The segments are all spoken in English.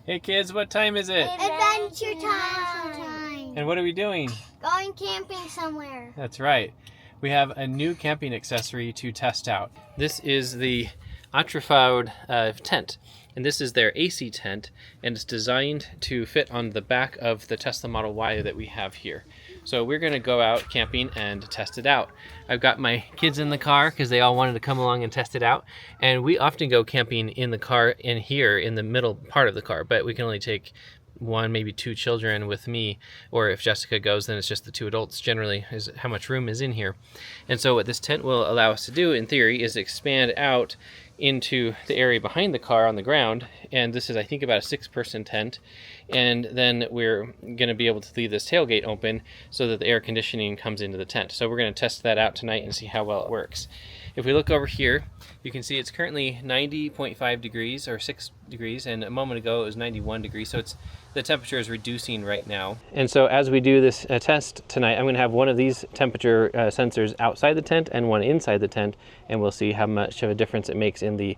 Hey kids, what time is it? Adventure time! And what are we doing? Going camping somewhere. That's right. We have a new camping accessory to test out. This is the Otrifowd tent, and this is their AC tent, and it's designed to fit on the back of the Tesla Model Y that we have here. So we're going to go out camping and test it out. I've got my kids in the car because they all wanted to come along and test it out, and we often go camping in the car in here in the middle part of the car, but we can only take one, maybe two children with me, or if Jessica goes, then it's just the two adults generally, is how much room is in here. And so what this tent will allow us to do, in theory, is expand out into the area behind the car on the ground. And this is, I think, about a 6-person tent. And then we're going to be able to leave this tailgate open so that the air conditioning comes into the tent. So we're going to test that out tonight and see how well it works. If we look over here, you can see it's currently 90.5 degrees or 6 degrees, and a moment ago it was 91 degrees, so the temperature is reducing right now. And so as we do this test tonight, I'm going to have one of these temperature sensors outside the tent and one inside the tent, and we'll see how much of a difference it makes in the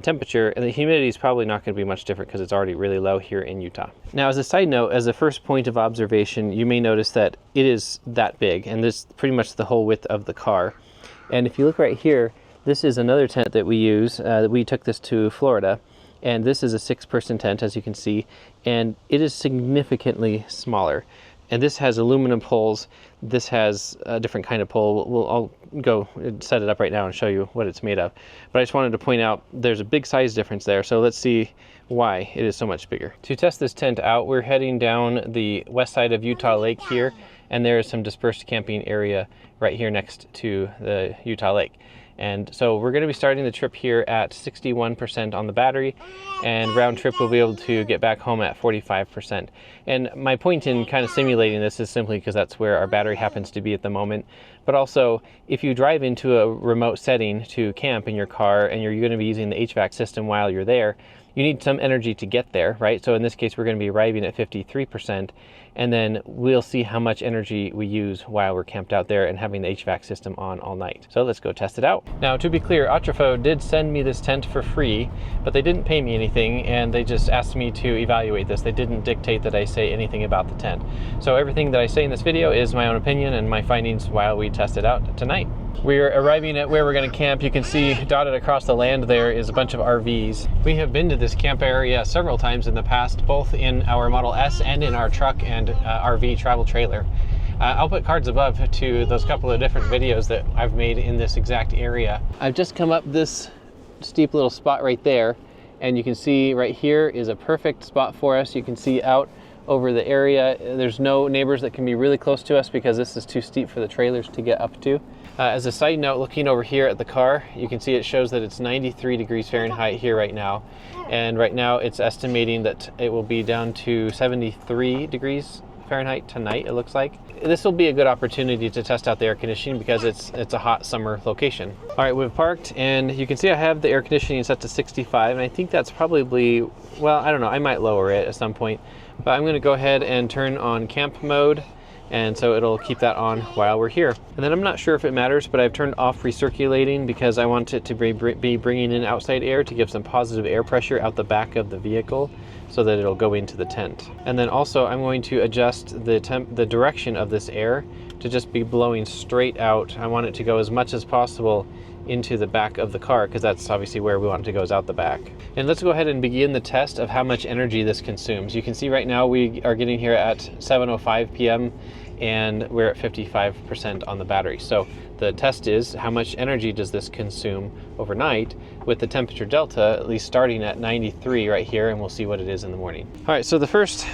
temperature. And the humidity is probably not going to be much different because it's already really low here in Utah. Now, as a side note, as a first point of observation, you may notice that it is that big, and this is pretty much the whole width of the car. And if you look right here, this is another tent that we use. We took this to Florida, and this is a 6-person tent, as you can see, and it is significantly smaller. And this has aluminum poles. This has a different kind of pole. I'll go set it up right now and show you what it's made of. But I just wanted to point out there's a big size difference there. So let's see why it is so much bigger. To test this tent out, we're heading down the west side of Utah Lake here, and there is some dispersed camping area right here next to the Utah Lake. And so we're going to be starting the trip here at 61% on the battery, and round trip we'll be able to get back home at 45%. And my point in kind of simulating this is simply because that's where our battery happens to be at the moment. But also, if you drive into a remote setting to camp in your car and you're going to be using the HVAC system while you're there, you need some energy to get there, right? So in this case, we're going to be arriving at 53%, and then we'll see how much energy we use while we're camped out there and having the HVAC system on all night. So let's go test it out. Now, to be clear, Otrifowd did send me this tent for free, but they didn't pay me anything, and they just asked me to evaluate this. They didn't dictate that I say anything about the tent. So everything that I say in this video is my own opinion and my findings while we test it out tonight. We're arriving at where we're going to camp. You can see dotted across the land there is a bunch of RVs. We have been to this camp area several times in the past, both in our Model S and in our truck and RV travel trailer. I'll put cards above to those couple of different videos that I've made in this exact area. I've just come up this steep little spot right there, and you can see right here is a perfect spot for us. You can see out over the area. There's no neighbors that can be really close to us because this is too steep for the trailers to get up to. As a side note, looking over here at the car, you can see it shows that it's 93 degrees Fahrenheit here right now. And right now it's estimating that it will be down to 73 degrees Fahrenheit tonight, it looks like. This will be a good opportunity to test out the air conditioning because it's a hot summer location. All right, we've parked, and you can see I have the air conditioning set to 65, and I think that's probably, well, I don't know, I might lower it at some point. But I'm going to go ahead and turn on camp mode, and so it'll keep that on while we're here. And then I'm not sure if it matters, but I've turned off recirculating because I want it to be bringing in outside air to give some positive air pressure out the back of the vehicle so that it'll go into the tent. And then also I'm going to adjust the direction of this air to just be blowing straight out. I want it to go as much as possible into the back of the car because that's obviously where we want it to go, is out the back. And let's go ahead and begin the test of how much energy this consumes. You can see right now we are getting here at 7:05 p.m. and we're at 55% on the battery. So the test is how much energy does this consume overnight with the temperature delta at least starting at 93 right here, and we'll see what it is in the morning. All right, so the first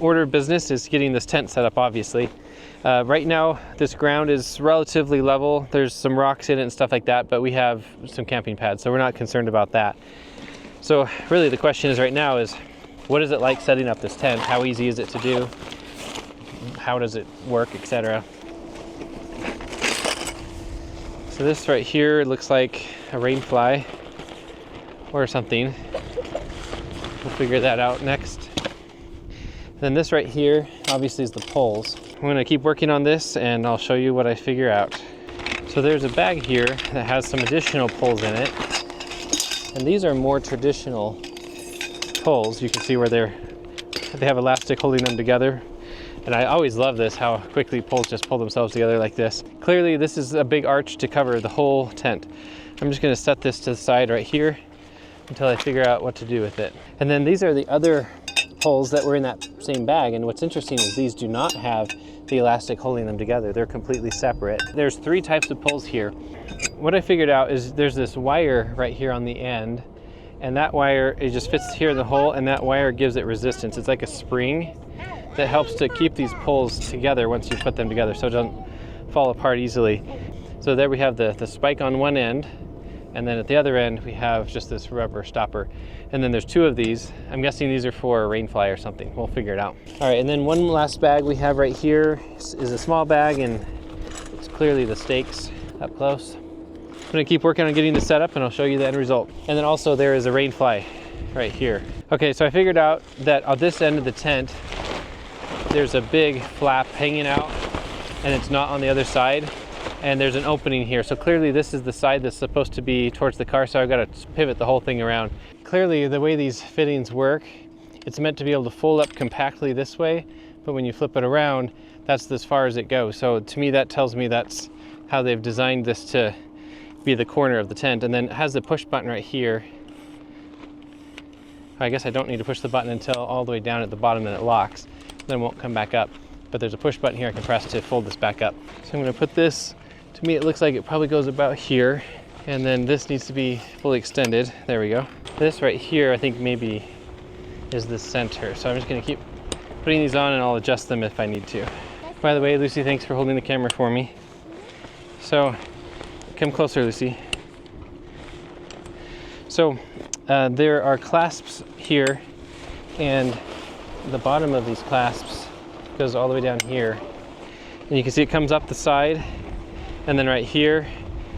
order of business is getting this tent set up, obviously. Right now, this ground is relatively level. There's some rocks in it and stuff like that, but we have some camping pads, so we're not concerned about that. So really the question is right now is, what is it like setting up this tent? How easy is it to do? How does it work, etc.? So this right here looks like a rain fly or something. We'll figure that out next. Then this right here obviously is the poles. I'm going to keep working on this and I'll show you what I figure out. So there's a bag here that has some additional poles in it, and these are more traditional poles, you can see where they have elastic holding them together. And I always love this, how quickly poles just pull themselves together like this. Clearly this is a big arch to cover the whole tent. I'm just gonna set this to the side right here until I figure out what to do with it. And then these are the other poles that were in that same bag. And what's interesting is these do not have the elastic holding them together. They're completely separate. There's 3 types of poles here. What I figured out is there's this wire right here on the end, and that wire, it just fits here in the hole, and that wire gives it resistance. It's like a spring that helps to keep these poles together once you put them together so it doesn't fall apart easily. So there we have the spike on one end, and then at the other end we have just this rubber stopper. And then there's 2 of these. I'm guessing these are for a rainfly or something. We'll figure it out. All right, and then one last bag we have right here is a small bag, and it's clearly the stakes up close. I'm gonna keep working on getting this set up and I'll show you the end result. And then also there is a rainfly right here. Okay, so I figured out that on this end of the tent, there's a big flap hanging out and it's not on the other side. And there's an opening here. So clearly this is the side that's supposed to be towards the car, so I've got to pivot the whole thing around. Clearly the way these fittings work, it's meant to be able to fold up compactly this way, but when you flip it around, that's as far as it goes. So to me that tells me that's how they've designed this to be the corner of the tent. And then it has the push button right here. I guess I don't need to push the button until all the way down at the bottom and it locks. Then it won't come back up. But there's a push button here I can press to fold this back up. So I'm gonna put this, to me it looks like it probably goes about here, and then this needs to be fully extended. There we go. This right here I think maybe is the center. So I'm just gonna keep putting these on and I'll adjust them if I need to. By the way, Lucy, thanks for holding the camera for me. So come closer, Lucy. So there are clasps here, and the bottom of these clasps goes all the way down here. And you can see it comes up the side, and then right here,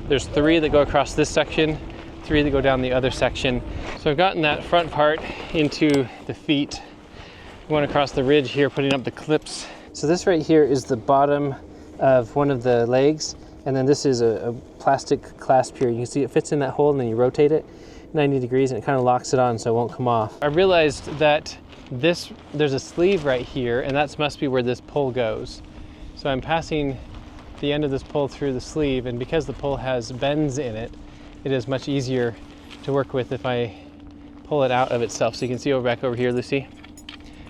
there's 3 that go across this section, 3 that go down the other section. So I've gotten that front part into the feet, going across the ridge here, putting up the clips. So this right here is the bottom of one of the legs, and then this is a plastic clasp here. You can see it fits in that hole, and then you rotate it 90 degrees and it kind of locks it on so it won't come off. I realized that there's a sleeve right here, and that must be where this pole goes. So I'm passing the end of this pole through the sleeve, and because the pole has bends in it, it is much easier to work with if I pull it out of itself. So you can see back over here, Lucy,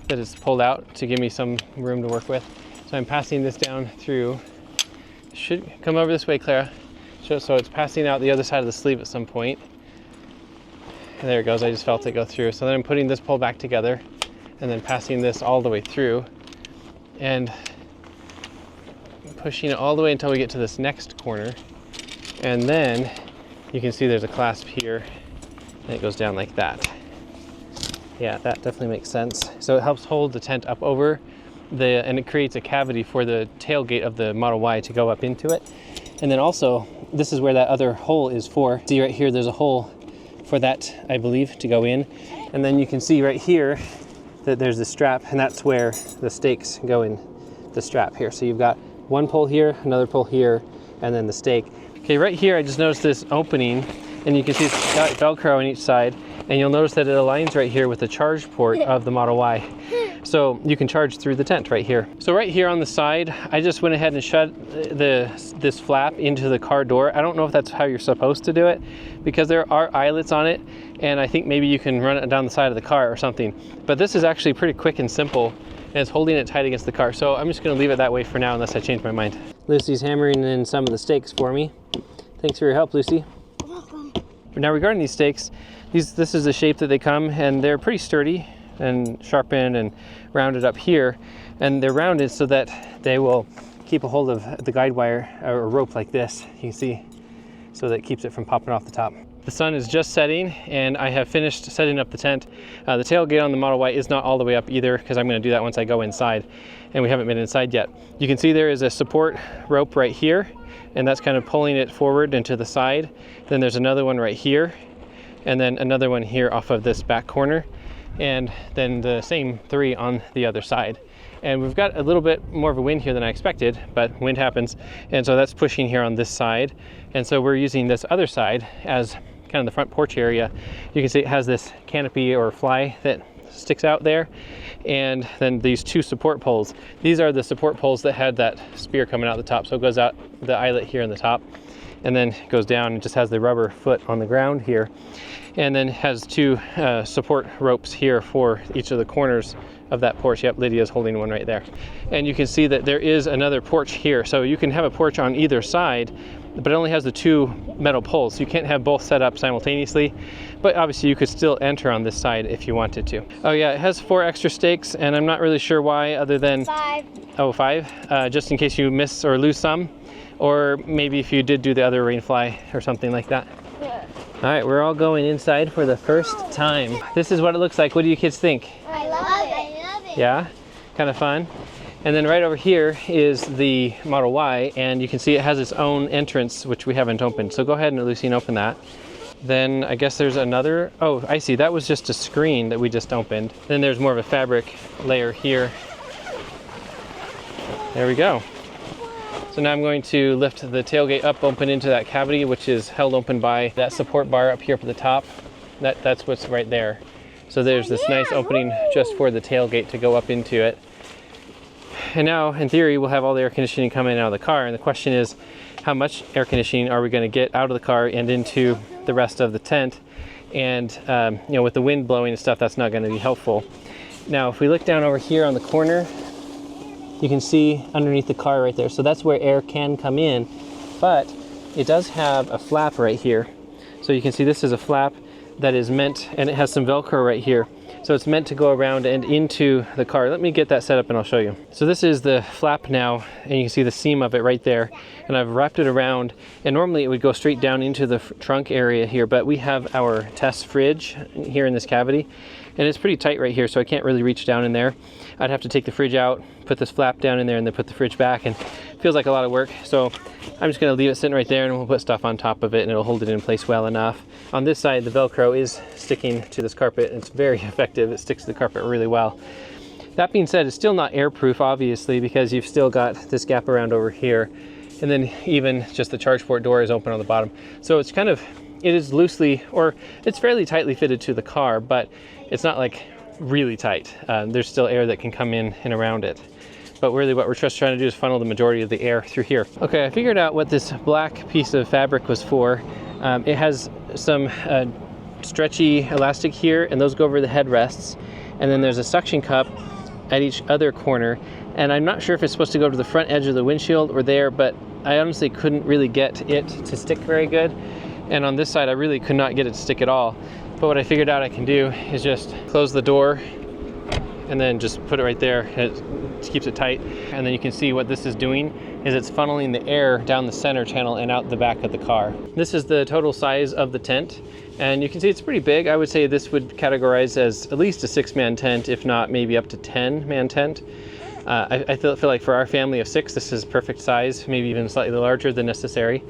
that it's pulled out to give me some room to work with. So I'm passing this down through. Should come over this way, Clara. So it's passing out the other side of the sleeve at some point. And there it goes, I just felt it go through. So then I'm putting this pole back together and then passing this all the way through and pushing it all the way until we get to this next corner. And then you can see there's a clasp here and it goes down like that. Yeah, that definitely makes sense. So it helps hold the tent up over and it creates a cavity for the tailgate of the Model Y to go up into it. And then also, this is where that other hole is for. See right here, there's a hole for that, I believe, to go in. And then you can see right here that there's the strap, and that's where the stakes go in the strap here. So you've got one pole here, another pole here, and then the stake. Okay, right here I just noticed this opening, and you can see it's got Velcro on each side, and you'll notice that it aligns right here with the charge port of the Model Y. So you can charge through the tent right here. So right here on the side, I just went ahead and shut this flap into the car door. I don't know if that's how you're supposed to do it, because there are eyelets on it, and I think maybe you can run it down the side of the car or something. But this is actually pretty quick and simple, and it's holding it tight against the car. So I'm just gonna leave it that way for now unless I change my mind. Lucy's hammering in some of the stakes for me. Thanks for your help, Lucy. Welcome. Now regarding these stakes, this is the shape that they come, and they're pretty sturdy and sharpened and rounded up here, and they're rounded so that they will keep a hold of the guide wire or rope like this, you can see, so that it keeps it from popping off the top. The sun is just setting, and I have finished setting up the tent. The tailgate on the Model Y is not all the way up either, because I'm going to do that once I go inside, and we haven't been inside yet. You can see there is a support rope right here, and that's kind of pulling it forward and to the side. Then there's another one right here, and then another one here off of this back corner, and then the same 3 on the other side. And we've got a little bit more of a wind here than I expected, but wind happens, and so that's pushing here on this side. And so we're using this other side as kind of the front porch area, you can see it has this canopy or fly that sticks out there, and then these two support poles. These are the support poles that had that spear coming out the top. So it goes out the eyelet here in the top, and then goes down and just has the rubber foot on the ground here, and then has two support ropes here for each of the corners of that porch. Yep, Lydia's holding one right there. And you can see that there is another porch here. So you can have a porch on either side, but it only has the two metal poles. So you can't have both set up simultaneously, but obviously you could still enter on this side if you wanted to. Oh yeah, it has 4 extra stakes, and I'm not really sure why, other than 5. Oh, 5, just in case you miss or lose some, or maybe if you did do the other rainfly or something like that. Yeah. All right, we're all going inside for the first time. This is what it looks like. What do you kids think? I love it. I love it. Yeah, kind of fun. And then right over here is the Model Y, and you can see it has its own entrance, which we haven't opened. So go ahead and Lucine, open that. Then I guess there's another, oh, I see, that was just a screen that we just opened. Then there's more of a fabric layer here. There we go. So now I'm going to lift the tailgate up, open into that cavity, which is held open by that support bar up here at the top. That's what's right there. So there's this nice opening just for the tailgate to go up into it. And now, in theory, we'll have all the air conditioning come in and out of the car. And the question is, how much air conditioning are we going to get out of the car and into the rest of the tent? And you know, with the wind blowing and stuff, that's not going to be helpful. Now, if we look down over here on the corner, you can see underneath the car right there. So that's where air can come in, but it does have a flap right here. So you can see this is a flap that is meant, and it has some Velcro right here. So it's meant to go around and into the car. Let me get that set up and I'll show you. So this is the flap now, and you can see the seam of it right there. And I've wrapped it around, and normally it would go straight down into the trunk area here, but we have our test fridge here in this cavity, and it's pretty tight right here, so I can't really reach down in there. I'd have to take the fridge out, put this flap down in there, and then put the fridge back, and it feels like a lot of work. So I'm just gonna leave it sitting right there, and we'll put stuff on top of it, and it'll hold it in place well enough. On this side, the Velcro is sticking to this carpet. It's very effective. It sticks to the carpet really well. That being said, it's still not airproof, obviously, because you've still got this gap around over here. And then even just the charge port door is open on the bottom. So it's kind of, it is loosely, or it's fairly tightly fitted to the car, but it's not like really tight. There's still air that can come in and around it. But really what we're just trying to do is funnel the majority of the air through here. Okay, I figured out what this black piece of fabric was for. It has some stretchy elastic here, and those go over the headrests. And then there's a suction cup at each other corner. And I'm not sure if it's supposed to go to the front edge of the windshield or there, but I honestly couldn't really get it to stick very good. And on this side, I really could not get it to stick at all. But what I figured out I can do is just close the door and then just put it right there. It keeps it tight. And then you can see what this is doing is it's funneling the air down the center channel and out the back of the car. This is the total size of the tent. And you can see it's pretty big. I would say this would categorize as at least a 6-man tent, if not maybe up to 10-man tent. I feel like for our family of 6, this is perfect size, maybe even slightly larger than necessary.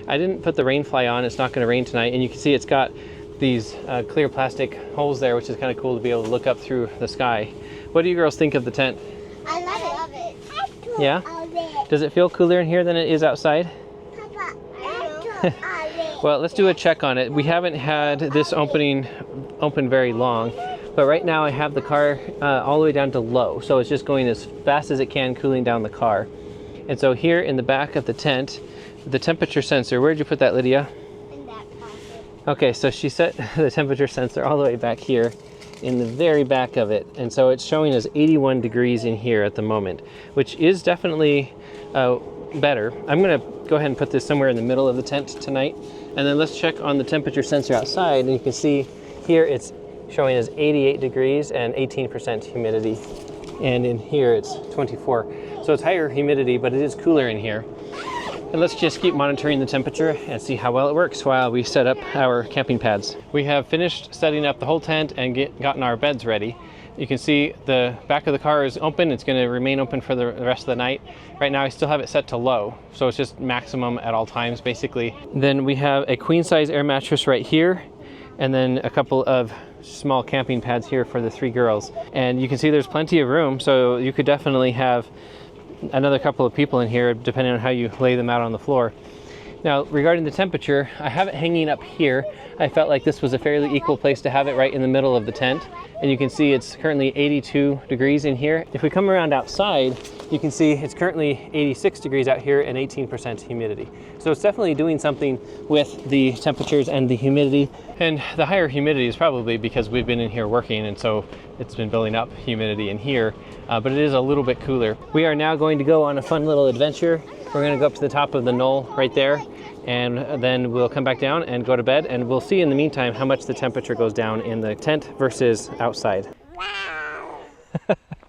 I didn't put the rain fly on. It's not going to rain tonight. And you can see it's got these clear plastic holes there, which is kind of cool to be able to look up through the sky. What do you girls think of the tent? I love it. Yeah? Does it feel cooler in here than it is outside? Well, let's do a check on it. We haven't had this open very long, but right now I have the car all the way down to low. So it's just going as fast as it can, cooling down the car. And so here in the back of the tent, the temperature sensor, where'd you put that, Lydia? In that pocket. Okay, so she set the temperature sensor all the way back here in the very back of it. And so it's showing us 81 degrees in here at the moment, which is definitely better. I'm gonna go ahead and put this somewhere in the middle of the tent tonight. And then let's check on the temperature sensor outside. And you can see here it's showing us 88 degrees and 18% humidity. And in here it's 24. So it's higher humidity, but it is cooler in here. And let's just keep monitoring the temperature and see how well it works while we set up our camping pads. We have finished setting up the whole tent and gotten our beds ready. You can see the back of the car is open. It's going to remain open for the rest of the night. Right now I still have it set to low, so it's just maximum at all times basically. Then we have a queen size air mattress right here, and then a couple of small camping pads here for the 3 girls. And you can see there's plenty of room, so you could definitely have another couple of people in here depending on how you lay them out on the floor. Now, regarding the temperature, I have it hanging up here. I felt like this was a fairly equal place to have it right in the middle of the tent. And you can see it's currently 82 degrees in here. If we come around outside, you can see it's currently 86 degrees out here and 18% humidity. So it's definitely doing something with the temperatures and the humidity. And the higher humidity is probably because we've been in here working, and so it's been building up humidity in here, but it is a little bit cooler. We are now going to go on a fun little adventure. We're going to go up to the top of the knoll right there, and then we'll come back down and go to bed, and we'll see in the meantime how much the temperature goes down in the tent versus outside.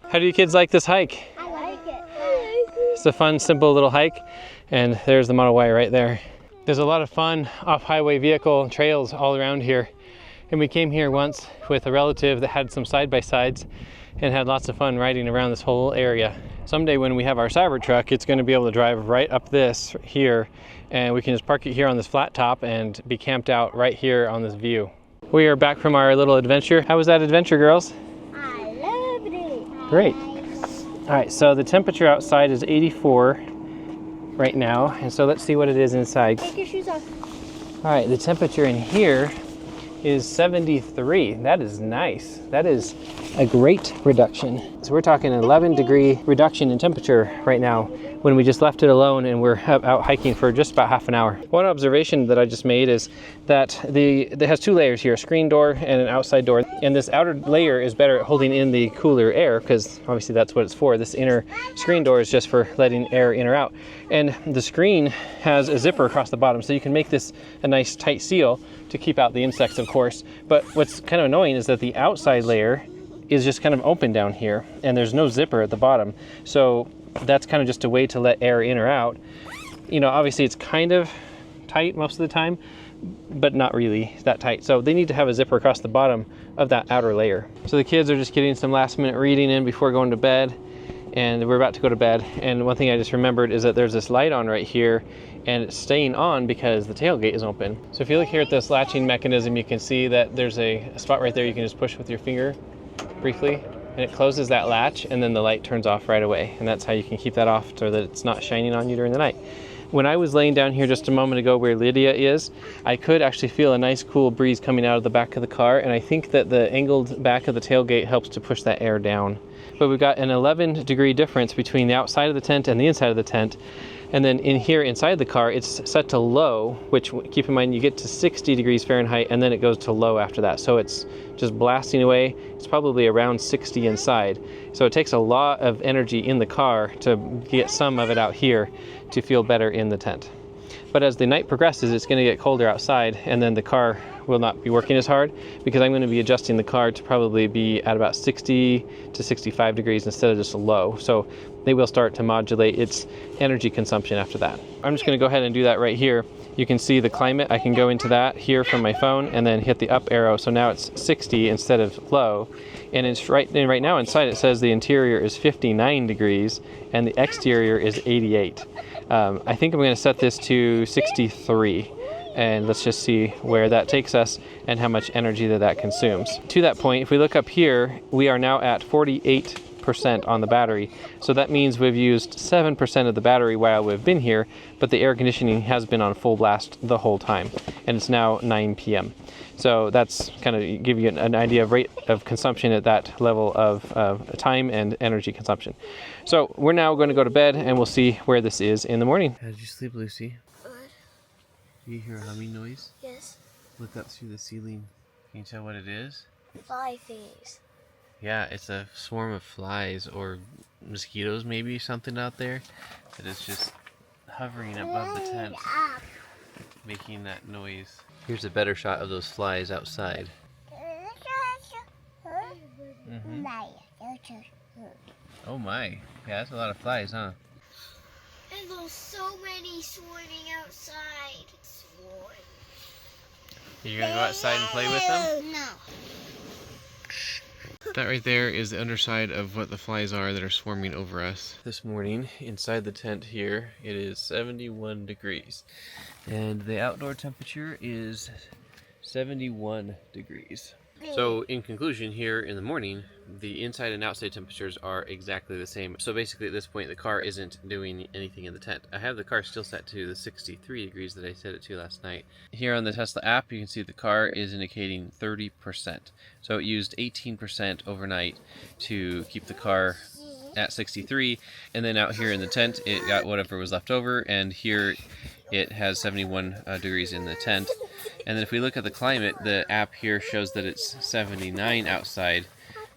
How do you kids like this hike? I like it. It's a fun, simple little hike, and there's the Model Y right there. There's a lot of fun off-highway vehicle trails all around here, and we came here once with a relative that had some side-by-sides and had lots of fun riding around this whole area. Someday when we have our Cybertruck, it's going to be able to drive right up this here, and we can just park it here on this flat top and be camped out right here on this view. We are back from our little adventure. How was that adventure, girls? I loved it. Great. All right, so the temperature outside is 84 right now, and so let's see what it is inside. Take your shoes off. All right, the temperature in here is 73. That is nice. That is a great reduction. So we're talking an 11-degree reduction in temperature right now when we just left it alone and we're out hiking for just about half an hour. One observation that I just made is that it has two layers here, a screen door and an outside door. And this outer layer is better at holding in the cooler air because obviously that's what it's for. This inner screen door is just for letting air in or out. And the screen has a zipper across the bottom, so you can make this a nice tight seal to keep out the insects, of course. But what's kind of annoying is that the outside layer is just kind of open down here and there's no zipper at the bottom. So that's kind of just a way to let air in or out. You know, obviously it's kind of tight most of the time, but not really that tight. So they need to have a zipper across the bottom of that outer layer. So the kids are just getting some last minute reading in before going to bed, and we're about to go to bed. And one thing I just remembered is that there's this light on right here, and it's staying on because the tailgate is open. So if you look here at this latching mechanism, you can see that there's a spot right there you can just push with your finger briefly, and it closes that latch, and then the light turns off right away. And that's how you can keep that off so that it's not shining on you during the night. When I was laying down here just a moment ago where Lydia is, I could actually feel a nice cool breeze coming out of the back of the car, and I think that the angled back of the tailgate helps to push that air down. But we've got an 11-degree difference between the outside of the tent and the inside of the tent. And then in here inside the car, it's set to low, which, keep in mind, you get to 60 degrees Fahrenheit and then it goes to low after that. So it's just blasting away. It's probably around 60 inside. So it takes a lot of energy in the car to get some of it out here to feel better in the tent. But as the night progresses, it's going to get colder outside, and then the car will not be working as hard because I'm going to be adjusting the car to probably be at about 60 to 65 degrees instead of just low. So they will start to modulate its energy consumption after that. I'm just going to go ahead and do that right here. You can see the climate. I can go into that here from my phone and then hit the up arrow. So now it's 60 instead of low. And it's right now inside it says the interior is 59 degrees and the exterior is 88. I think I'm going to set this to 63, and let's just see where that takes us and how much energy that consumes. To that point, if we look up here, we are now at 48% on the battery. So that means we've used 7% of the battery while we've been here, but the air conditioning has been on full blast the whole time, and it's now 9 p.m. So that's kind of give you an idea of rate of consumption at that level of time and energy consumption. So we're now going to go to bed, and we'll see where this is in the morning. How did you sleep, Lucy? Good. Do you hear a humming noise? Yes. Look up through the ceiling. Can you tell what it is? Fly thingies. Yeah, it's a swarm of flies or mosquitoes, maybe something out there that is just hovering above the tent, making that noise. Here's a better shot of those flies outside. Mm-hmm. Oh my, yeah, that's a lot of flies, huh? And there's so many swarming outside. You're gonna go outside and play with them? No. That right there is the underside of what the flies are that are swarming over us. This morning, inside the tent here, it is 71 degrees. And the outdoor temperature is 71 degrees. So in conclusion here in the morning, the inside and outside temperatures are exactly the same. So basically at this point the car isn't doing anything in the tent. I have the car still set to the 63 degrees that I set it to last night. Here on the Tesla app you can see the car is indicating 30%. So it used 18% overnight to keep the car at 63, and then out here in the tent it got whatever was left over, and here it has 71 degrees in the tent. And then if we look at the climate, the app here shows that it's 79 outside,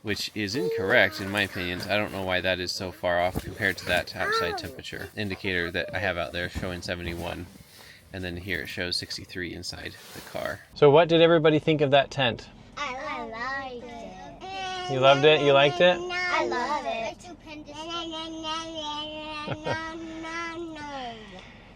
which is incorrect in my opinion. I don't know why that is so far off compared to that outside temperature indicator that I have out there showing 71. And then here it shows 63 inside the car. So what did everybody think of that tent? I liked it. You loved it? You liked it? I love it.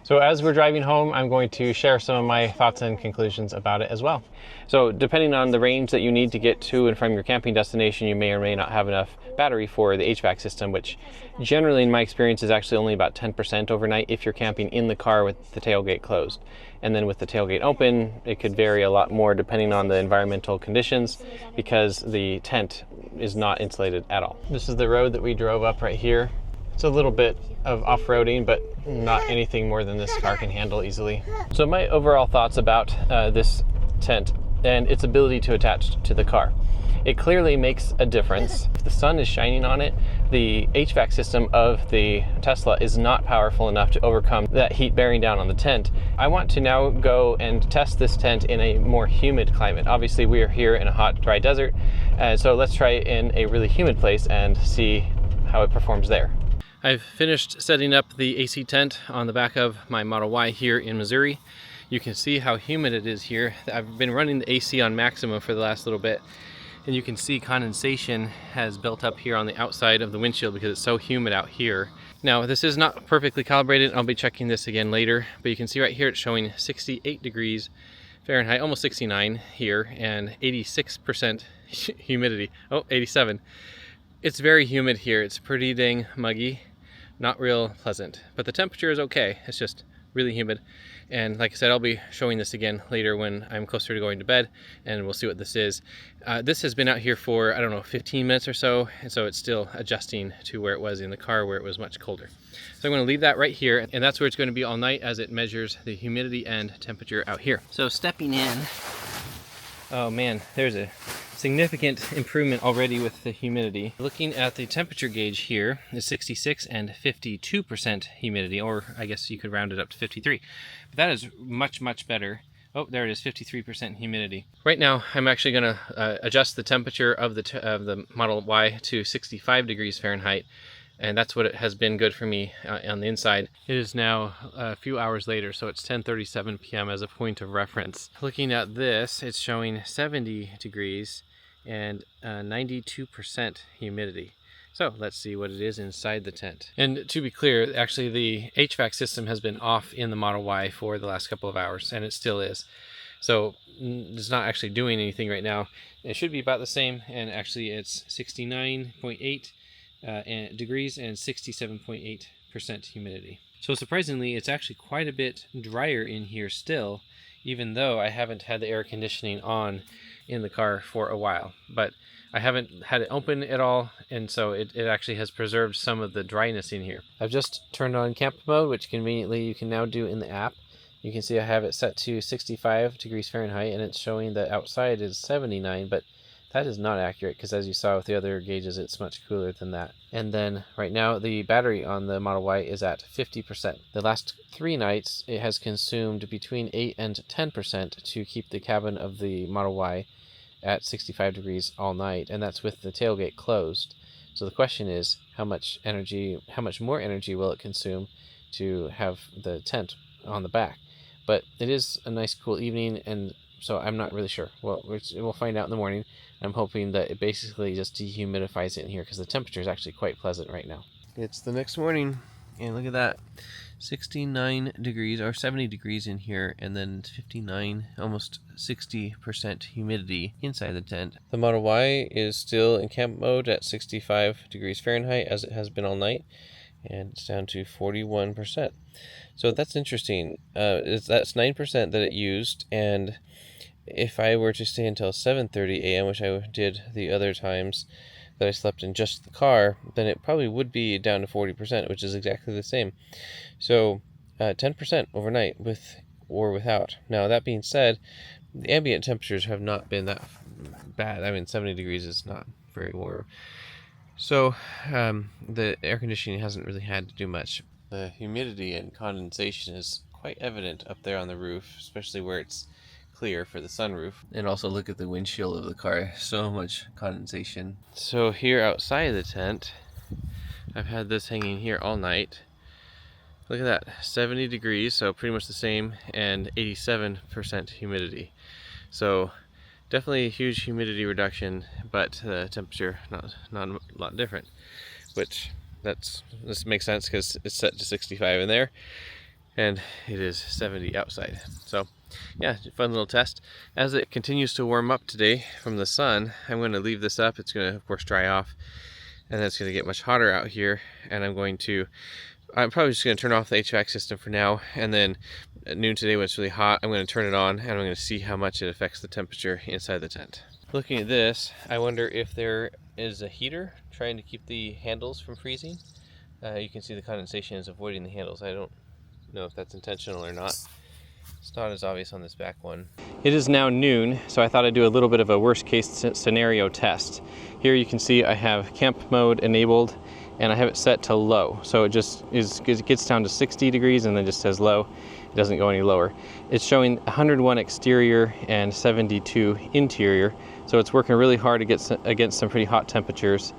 So as we're driving home, I'm going to share some of my thoughts and conclusions about it as well. So depending on the range that you need to get to and from your camping destination, you may or may not have enough battery for the HVAC system, which generally in my experience is actually only about 10% overnight if you're camping in the car with the tailgate closed. And then with the tailgate open, it could vary a lot more depending on the environmental conditions because the tent is not insulated at all. This is the road that we drove up right here. It's a little bit of off-roading, but not anything more than this car can handle easily. So my overall thoughts about this tent and its ability to attach to the car. It clearly makes a difference. If the sun is shining on it, the HVAC system of the Tesla is not powerful enough to overcome that heat bearing down on the tent. I want to now go and test this tent in a more humid climate. Obviously we are here in a hot, dry desert, so let's try it in a really humid place and see how it performs there. I've finished setting up the AC tent on the back of my Model Y here in Missouri. You can see how humid it is here. I've been running the AC on maximum for the last little bit, and you can see condensation has built up here on the outside of the windshield because it's so humid out here. Now this is not perfectly calibrated. I'll be checking this again later, but you can see right here it's showing 68 degrees Fahrenheit, almost 69 here, and 86% humidity. Oh, 87. It's very humid here. It's pretty dang muggy, not real pleasant, but the temperature is okay. It's just really humid. And like I said, I'll be showing this again later when I'm closer to going to bed, and we'll see what this is. This has been out here for, I don't know, 15 minutes or so, and so it's still adjusting to where it was in the car where it was much colder. So I'm going to leave that right here, and that's where it's going to be all night as it measures the humidity and temperature out here. So stepping in, oh man, there's a significant improvement already with the humidity. Looking at the temperature gauge here is 66 and 52% humidity, or I guess you could round it up to 53. But that is much, much better. Oh, there it is, 53% humidity. Right now, I'm actually going to adjust the temperature of the Model Y to 65 degrees Fahrenheit. And that's what it has been good for me on the inside. It is now a few hours later, so it's 10:37 p.m. as a point of reference. Looking at this, it's showing 70 degrees and 92% humidity. So let's see what it is inside the tent. And to be clear, actually the HVAC system has been off in the Model Y for the last couple of hours, and it still is. So it's not actually doing anything right now. It should be about the same, and actually it's 69.8 degrees and 67.8% humidity. So surprisingly, it's actually quite a bit drier in here still, even though I haven't had the air conditioning on in the car for a while. But I haven't had it open at all, and so it actually has preserved some of the dryness in here. I've just turned on camp mode, which conveniently you can now do in the app. You can see I have it set to 65 degrees Fahrenheit, and it's showing that outside is 79, but that is not accurate because as you saw with the other gauges, it's much cooler than that. And then right now the battery on the Model Y is at 50%. The last 3 nights it has consumed between 8 and 10% to keep the cabin of the Model Y at 65 degrees all night, and that's with the tailgate closed. So the question is, how much more energy will it consume to have the tent on the back? But it is a nice cool evening, and so I'm not really sure. Well, we'll find out in the morning. I'm hoping that it basically just dehumidifies it in here because the temperature is actually quite pleasant right now. It's the next morning, and look at that. 69 degrees or 70 degrees in here, and then 59, almost 60% humidity inside the tent. The Model Y is still in camp mode at 65 degrees Fahrenheit as it has been all night, and it's down to 41%. So that's interesting. That's 9% that it used, and if I were to stay until 7:30 a.m., which I did the other times, that I slept in just the car, then it probably would be down to 40%, which is exactly the same. So 10% overnight with or without. Now, that being said, the ambient temperatures have not been that bad. I mean, 70 degrees is not very warm. So the air conditioning hasn't really had to do much. The humidity and condensation is quite evident up there on the roof, especially where it's clear for the sunroof. And also look at the windshield of the car, so much condensation. So here outside the tent, I've had this hanging here all night. Look at that, 70 degrees, so pretty much the same, and 87% humidity. So definitely a huge humidity reduction, but the temperature not a lot different, which this makes sense because it's set to 65 in there and it is 70 outside. So yeah, fun little test. As it continues to warm up today from the sun, I'm going to leave this up. It's going to of course dry off, and then it's going to get much hotter out here, and I'm probably just going to turn off the HVAC system for now, and then at noon today when it's really hot, I'm going to turn it on and I'm going to see how much it affects the temperature inside the tent. Looking at this, I wonder if there is a heater trying to keep the handles from freezing. You can see the condensation is avoiding the handles. I don't know if that's intentional or not. It's not as obvious on this back one. It is now noon, so I thought I'd do a little bit of a worst case scenario test. Here you can see I have camp mode enabled, and I have it set to low. So it gets down to 60 degrees and then just says low. It doesn't go any lower. It's showing 101 exterior and 72 interior. So it's working really hard against some pretty hot temperatures.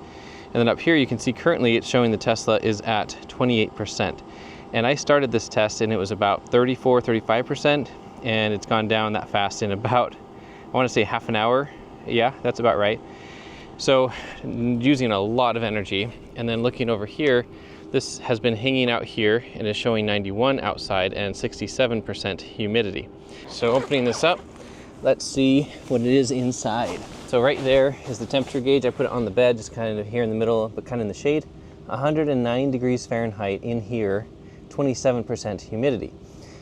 And then up here you can see currently it's showing the Tesla is at 28%. And I started this test and it was about 34, 35%, and it's gone down that fast in about, I want to say half an hour. Yeah, that's about right. So using a lot of energy. And then looking over here, this has been hanging out here and is showing 91 outside and 67% humidity. So opening this up, let's see what it is inside. So right there is the temperature gauge. I put it on the bed, just kind of here in the middle, but kind of in the shade. 109 degrees Fahrenheit in here, 27% humidity.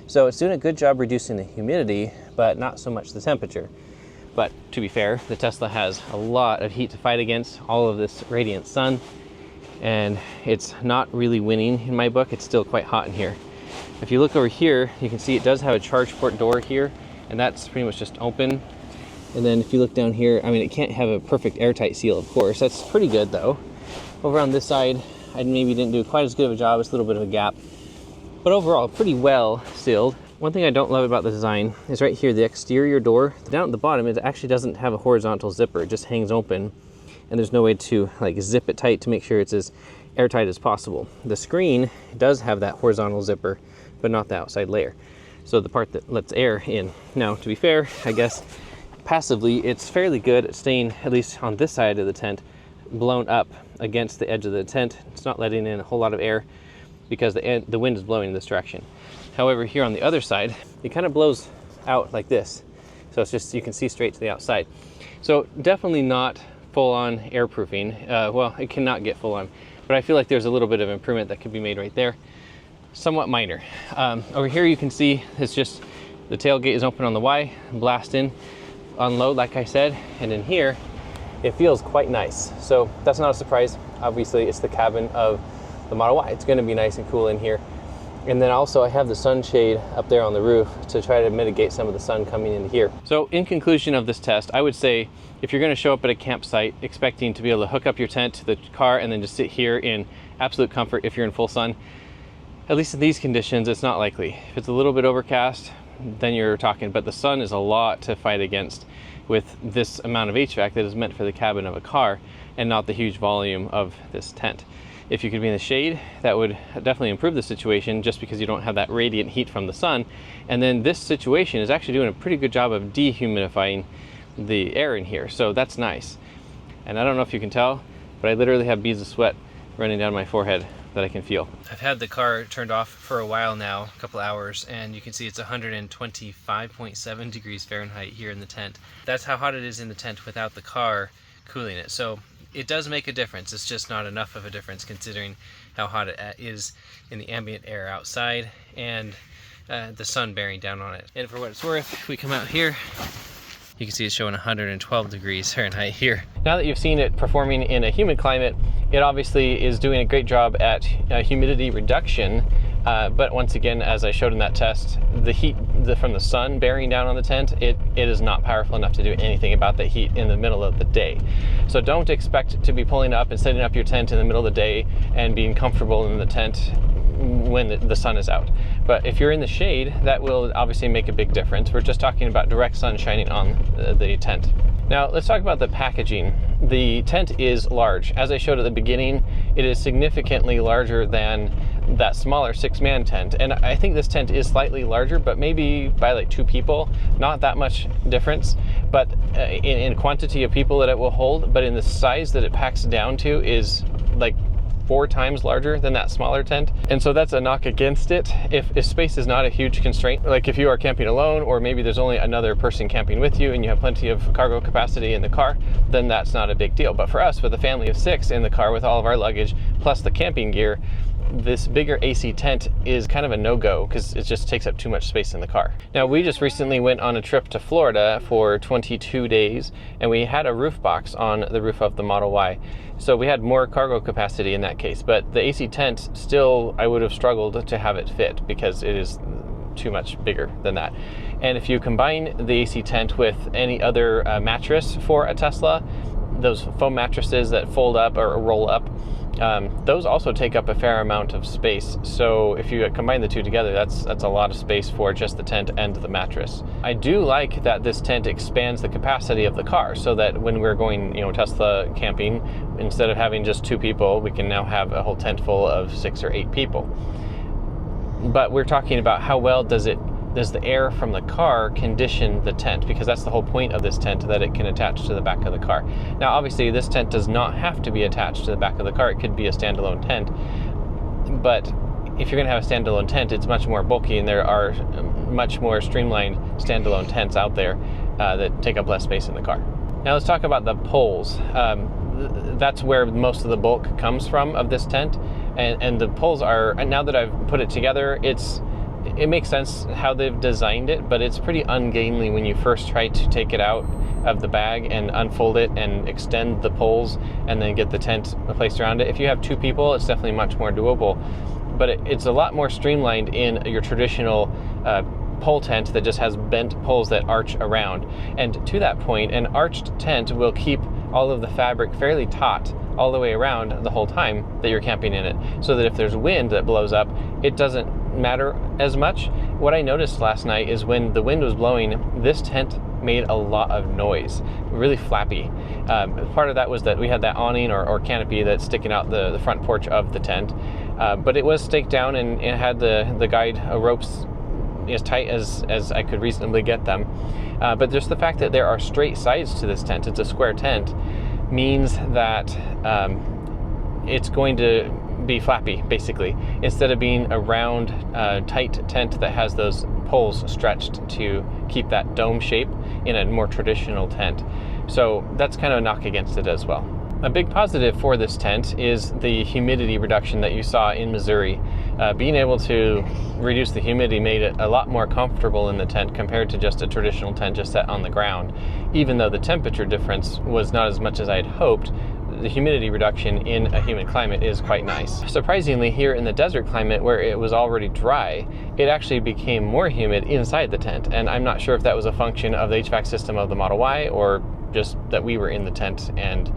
So it's doing a good job reducing the humidity, but not so much the temperature. But to be fair, the Tesla has a lot of heat to fight against, all of this radiant sun, and it's not really winning in my book. It's still quite hot in here. If you look over here, you can see it does have a charge port door here, and that's pretty much just open. And then if you look down here, I mean, it can't have a perfect airtight seal, of course. That's pretty good though. Over on this side, I maybe didn't do quite as good of a job. It's a little bit of a gap, but overall pretty well sealed. One thing I don't love about the design is right here, the exterior door. Down at the bottom, it actually doesn't have a horizontal zipper. It just hangs open, and there's no way to like zip it tight to make sure it's as airtight as possible. The screen does have that horizontal zipper, but not the outside layer. So the part that lets air in. Now, to be fair, I guess passively, it's fairly good at staying, at least on this side of the tent, blown up against the edge of the tent. It's not letting in a whole lot of air because the wind is blowing in this direction. However, here on the other side, it kind of blows out like this. So it's just, you can see straight to the outside. So definitely not full-on airproofing. Well, it cannot get full-on, but I feel like there's a little bit of improvement that could be made right there. Somewhat minor. Over here you can see it's just the tailgate is open on the Y, blast in, unload like I said, and in here it feels quite nice. So that's not a surprise. Obviously it's the cabin of the Model Y. It's going to be nice and cool in here. And then also I have the sunshade up there on the roof to try to mitigate some of the sun coming into here. So in conclusion of this test, I would say if you're going to show up at a campsite expecting to be able to hook up your tent to the car and then just sit here in absolute comfort if you're in full sun, at least in these conditions, it's not likely. If it's a little bit overcast, then you're talking, but the sun is a lot to fight against with this amount of HVAC that is meant for the cabin of a car and not the huge volume of this tent. If you could be in the shade, that would definitely improve the situation just because you don't have that radiant heat from the sun. And then this situation is actually doing a pretty good job of dehumidifying the air in here. So that's nice. And I don't know if you can tell, but I literally have beads of sweat running down my forehead that I can feel. I've had the car turned off for a while now, a couple hours, and you can see it's 125.7 degrees Fahrenheit here in the tent. That's how hot it is in the tent without the car cooling it. So it does make a difference. It's just not enough of a difference considering how hot it is in the ambient air outside and the sun bearing down on it. And for what it's worth, if we come out here, You can see it's showing 112 degrees Fahrenheit here. Now that you've seen it performing in a humid climate, it obviously is doing a great job at humidity reduction. But once again, as I showed in that test, the heat from the sun bearing down on the tent, it is not powerful enough to do anything about the heat in the middle of the day. So don't expect to be pulling up and setting up your tent in the middle of the day and being comfortable in the tent when the sun is out. But if you're in the shade, that will obviously make a big difference. We're just talking about direct sun shining on the tent. Now let's talk about the packaging. The tent is large. As I showed at the beginning, it is significantly larger than that smaller 6-man tent. And I think this tent is slightly larger, but maybe by like 2 people, not that much difference. But in quantity of people that it will hold, but in the size that it packs down to is like 4 times larger than that smaller tent. And so that's a knock against it. If space is not a huge constraint, like if you are camping alone, or maybe there's only another person camping with you and you have plenty of cargo capacity in the car, then that's not a big deal. But for us, with a family of 6 in the car with all of our luggage, plus the camping gear, this bigger AC tent is kind of a no-go because it just takes up too much space in the car. Now, we just recently went on a trip to Florida for 22 days, and we had a roof box on the roof of the Model Y. So we had more cargo capacity in that case, but the AC tent still, I would have struggled to have it fit because it is too much bigger than that. And if you combine the AC tent with any other mattress for a Tesla, those foam mattresses that fold up or roll up, those also take up a fair amount of space. So if you combine the two together, that's a lot of space for just the tent and the mattress. I do like that this tent expands the capacity of the car, so that when we're going, Tesla camping, instead of having just 2 people, we can now have a whole tent full of 6 or 8 people. But we're talking about how well does the air from the car condition the tent, because that's the whole point of this tent, that it can attach to the back of the car. Now obviously this tent does not have to be attached to the back of the car. It could be a standalone tent, but if you're going to have a standalone tent, it's much more bulky, and there are much more streamlined standalone tents out there that take up less space in the car. Now let's talk about the poles. That's where most of the bulk comes from of this tent, and the poles are, now that I've put it together, it makes sense how they've designed it, but it's pretty ungainly when you first try to take it out of the bag and unfold it and extend the poles and then get the tent placed around it. If you have 2 people, it's definitely much more doable, but it's a lot more streamlined in your traditional pole tent that just has bent poles that arch around. And to that point, an arched tent will keep all of the fabric fairly taut all the way around the whole time that you're camping in it, so that if there's wind that blows up, it doesn't matter as much. What I noticed last night is when the wind was blowing, this tent made a lot of noise, really flappy. Part of that was that we had that awning or canopy that's sticking out the front porch of the tent, but it was staked down and it had the guide ropes as tight as I could reasonably get them. But just the fact that there are straight sides to this tent, it's a square tent, means that it's going to be flappy, basically, instead of being a round, tight tent that has those poles stretched to keep that dome shape in a more traditional tent. So that's kind of a knock against it as well. A big positive for this tent is the humidity reduction that you saw in Missouri. Being able to reduce the humidity made it a lot more comfortable in the tent compared to just a traditional tent just set on the ground. Even though the temperature difference was not as much as I had hoped, the humidity reduction in a humid climate is quite nice. Surprisingly, here in the desert climate where it was already dry, it actually became more humid inside the tent. And I'm not sure if that was a function of the HVAC system of the Model Y or just that we were in the tent and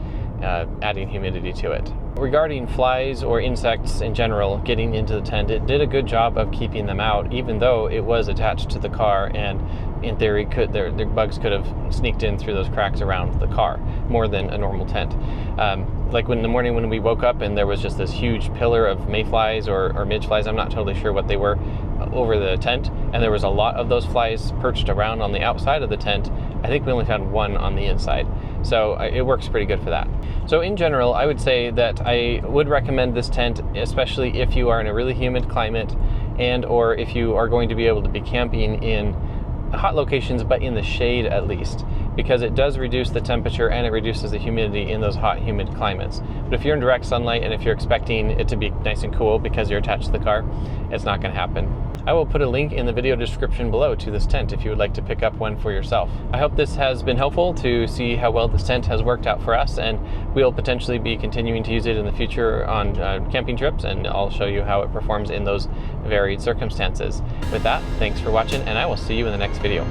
adding humidity to it. Regarding flies or insects in general getting into the tent, it did a good job of keeping them out, even though it was attached to the car, and in theory their bugs could have sneaked in through those cracks around the car more than a normal tent. Like in the morning when we woke up and there was just this huge pillar of mayflies or midgeflies, I'm not totally sure what they were, over the tent, and there was a lot of those flies perched around on the outside of the tent. I think we only found one on the inside, so it works pretty good for that. So in general, I would say that I would recommend this tent, especially if you are in a really humid climate and or if you are going to be able to be camping in hot locations but in the shade at least, because it does reduce the temperature and it reduces the humidity in those hot, humid climates. But if you're in direct sunlight and if you're expecting it to be nice and cool because you're attached to the car, it's not going to happen. I will put a link in the video description below to this tent if you would like to pick up one for yourself. I hope this has been helpful to see how well this tent has worked out for us, and we'll potentially be continuing to use it in the future on camping trips, and I'll show you how it performs in those varied circumstances. With that, thanks for watching, and I will see you in the next video.